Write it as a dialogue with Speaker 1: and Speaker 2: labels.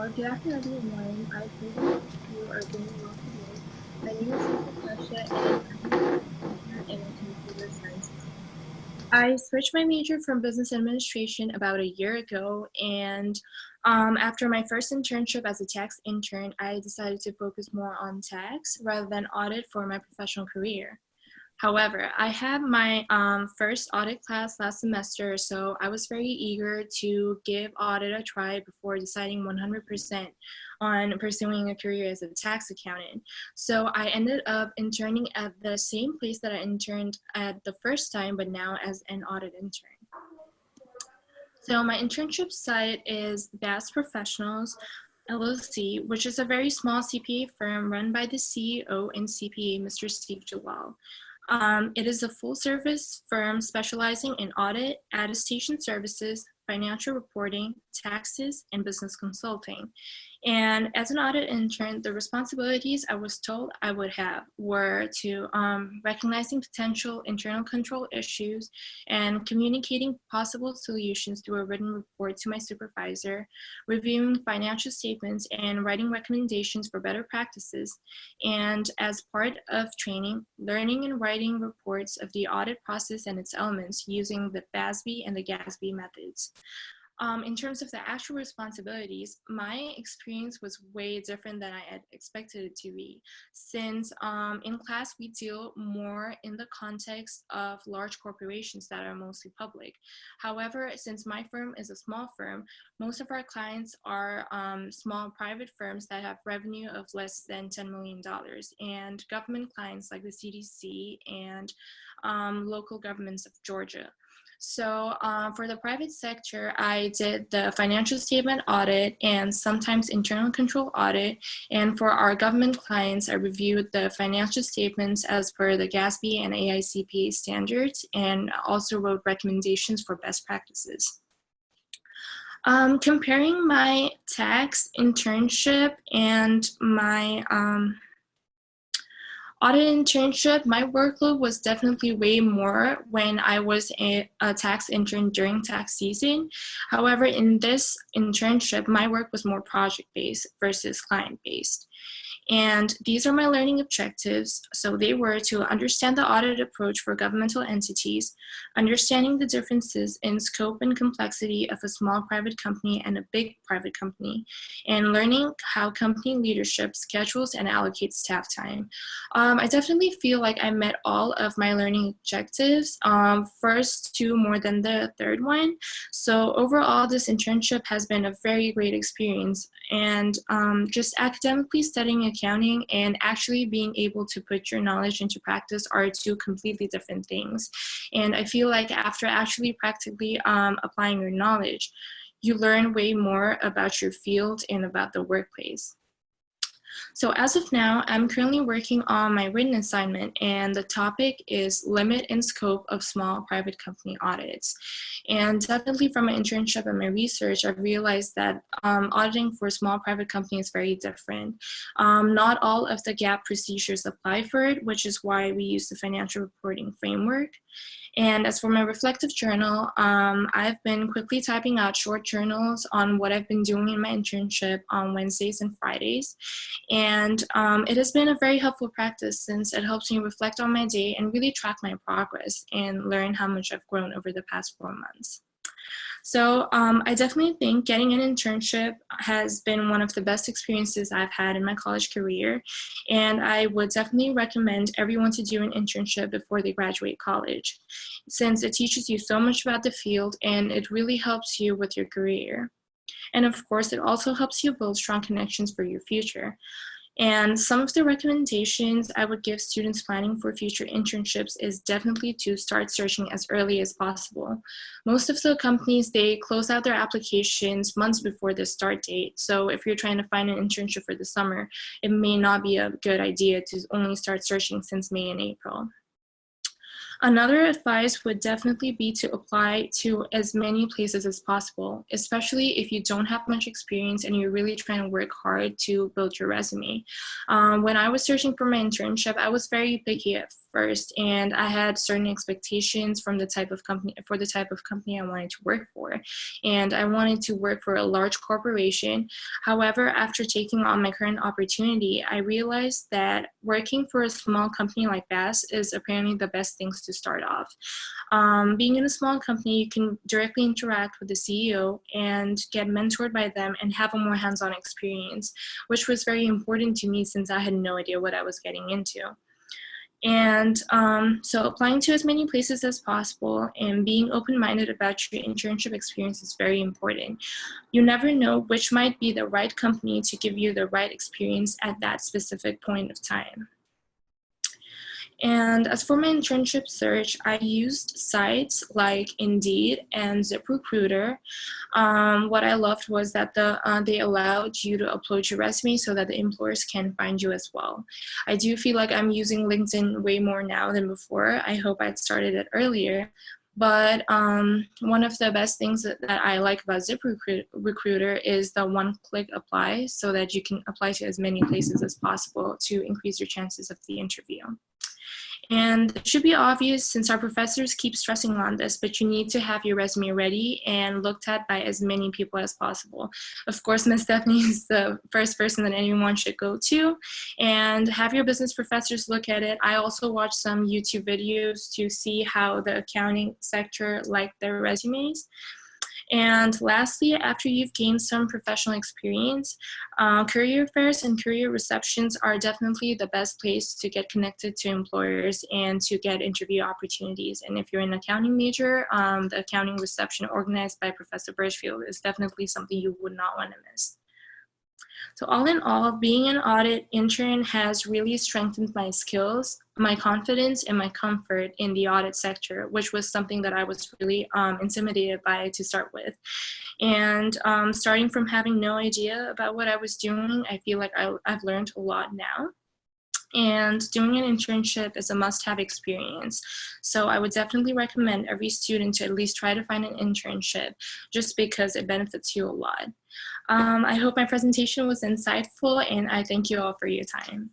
Speaker 1: Good afternoon, everyone. I pray that you are doing well today. My name is Yusha, and I'm a major in computer sciences. I switched my major from business administration about a year ago, and after my first internship as a tax intern, I decided to focus more on tax rather than audit for my professional career. However, I had my first audit class last semester, so I was very eager to give audit a try before deciding 100% on pursuing a career as a tax accountant. So I ended up interning at the same place that I interned at the first time, but now as an audit intern. So my internship site is VAAS Professionals, LLC, which is a very small CPA firm run by the CEO and CPA, Mr. Steve Jalal. It is a full-service firm specializing in audit, attestation services, financial reporting, taxes, and business consulting. And as an audit intern, the responsibilities I was told I would have were to recognizing potential internal control issues and communicating possible solutions through a written report to my supervisor, reviewing financial statements, and writing recommendations for better practices. And as part of training, learning and writing reports of the audit process and its elements using the FASB and the GASB methods. In terms of the actual responsibilities, my experience was way different than I had expected it to be, since in class we deal more in the context of large corporations that are mostly public. However, since my firm is a small firm, most of our clients are small private firms that have revenue of less than $10 million, and government clients like the CDC and local governments of Georgia. So for the private sector, I did the financial statement audit and sometimes internal control audit. And for our government clients, I reviewed the financial statements as per the GASB and AICPA standards, and also wrote recommendations for best practices. Comparing my tax internship and my audit internship, my workload was definitely way more when I was a tax intern during tax season. However, in this internship, my work was more project-based versus client-based. And these are my learning objectives. So they were to understand the audit approach for governmental entities, understanding the differences in scope and complexity of a small private company and a big private company, and learning how company leadership schedules and allocates staff time. I definitely feel like I met all of my learning objectives, first two more than the third one. So overall, this internship has been a very great experience, and just academically studying accounting and actually being able to put your knowledge into practice are two completely different things. And I feel like after actually practically applying your knowledge, you learn way more about your field and about the workplace. So as of now, I'm currently working on my written assignment, and the topic is limit and scope of small private company audits. And definitely from my internship and my research, I've realized that auditing for a small private company is very different. Not all of the GAAP procedures apply for it, which is why we use the financial reporting framework. And as for my reflective journal, I've been quickly typing out short journals on what I've been doing in my internship on Wednesdays and Fridays. And it has been a very helpful practice since it helps me reflect on my day and really track my progress and learn how much I've grown over the past 4 months. So I definitely think getting an internship has been one of the best experiences I've had in my college career, and I would definitely recommend everyone to do an internship before they graduate college, since it teaches you so much about the field and it really helps you with your career. And of course, it also helps you build strong connections for your future. And some of the recommendations I would give students planning for future internships is definitely to start searching as early as possible. Most of the companies, they close out their applications months before the start date. So if you're trying to find an internship for the summer, it may not be a good idea to only start searching since May and April. Another advice would definitely be to apply to as many places as possible, especially if you don't have much experience and you're really trying to work hard to build your resume. When I was searching for my internship, I was very picky at first, and I had certain expectations from the type of company I wanted to work for, and I wanted to work for a large corporation. However, after taking on my current opportunity, I realized that working for a small company like VAAS is apparently the best things to start off. Being in a small company, you can directly interact with the CEO and get mentored by them and have a more hands-on experience, which was very important to me since I had no idea what I was getting into. And so applying to as many places as possible and being open-minded about your internship experience is very important. You never know which might be the right company to give you the right experience at that specific point of time. And as for my internship search, I used sites like Indeed and ZipRecruiter. What I loved was that they allowed you to upload your resume so that the employers can find you as well. I do feel like I'm using LinkedIn way more now than before. I hope I'd started it earlier. But one of the best things that I like about ZipRecruiter is the one-click apply, so that you can apply to as many places as possible to increase your chances of the interview. And it should be obvious since our professors keep stressing on this, but you need to have your resume ready and looked at by as many people as possible. Of course, Ms. Stephanie is the first person that anyone should go to, and have your business professors look at it. I also watched some YouTube videos to see how the accounting sector liked their resumes. And lastly, after you've gained some professional experience, career fairs and career receptions are definitely the best place to get connected to employers and to get interview opportunities. And if you're an accounting major, the accounting reception organized by Professor Birchfield is definitely something you would not want to miss. So all in all, being an audit intern has really strengthened my skills, my confidence, and my comfort in the audit sector, which was something that I was really intimidated by to start with. And starting from having no idea about what I was doing, I feel like I've learned a lot now. And doing an internship is a must-have experience. So I would definitely recommend every student to at least try to find an internship, just because it benefits you a lot. I hope my presentation was insightful, and I thank you all for your time.